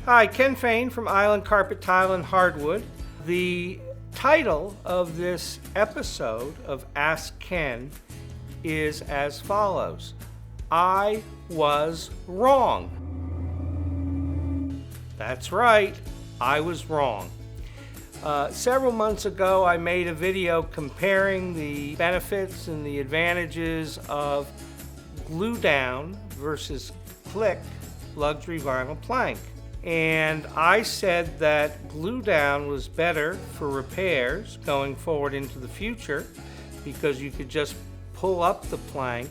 Hi, Ken Fain from Island Carpet Tile and Hardwood. The title of this episode of Ask Ken is as follows: I was wrong. That's right, I was wrong. Several months ago, I made a video comparing the benefits and the advantages of glue down versus click luxury vinyl plank. And I said that glue down was better for repairs going forward into the future because you could just pull up the plank,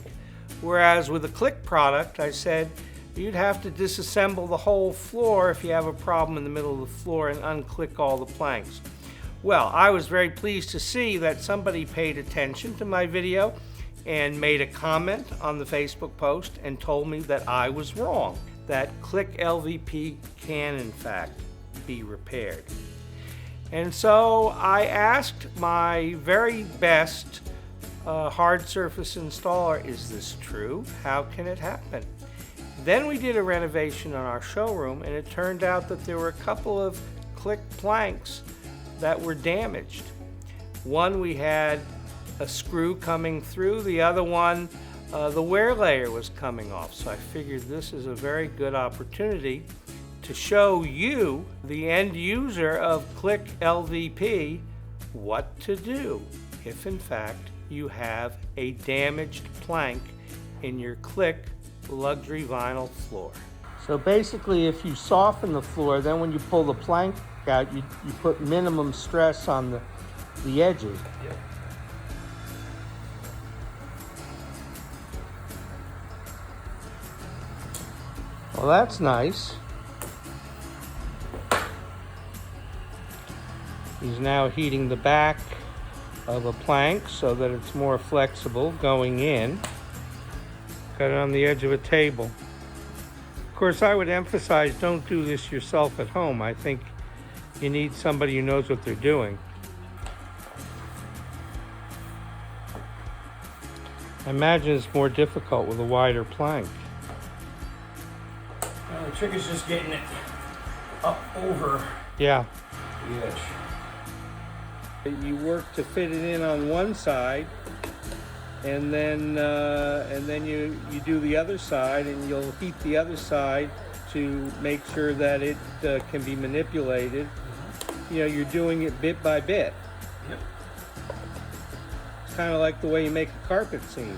whereas with a click product, I said you'd have to disassemble the whole floor if you have a problem in the middle of the floor and unclick all the planks. Well, I was very pleased to see that somebody paid attention to my video and made a comment on the Facebook post and told me that I was wrong, that click LVP can in fact be repaired. And so I asked my very best hard surface installer, is this true? How can it happen? Then we did a renovation on our showroom, and it turned out that there were a couple of click planks that were damaged. One, we had a screw coming through. The other one, the wear layer was coming off. So I figured this is a very good opportunity to show you, the end user of click LVP, what to do if in fact you have a damaged plank in your click luxury vinyl floor. So basically, if you soften the floor, then when you pull the plank out, you put minimum stress on the edges. Yep. Well, that's nice. He's now heating the back of a plank so that it's more flexible going in. Got it on the edge of a table. Of course, I would emphasize, don't do this yourself at home. I think you need somebody who knows what they're doing. I imagine it's more difficult with a wider plank. Well, the trick is just getting it up over the edge. You work to fit it in on one side, and then you do the other side, and you'll heat the other side to make sure that it can be manipulated. You know, you're doing it bit by bit. Yep. It's kind of like the way you make a carpet seam.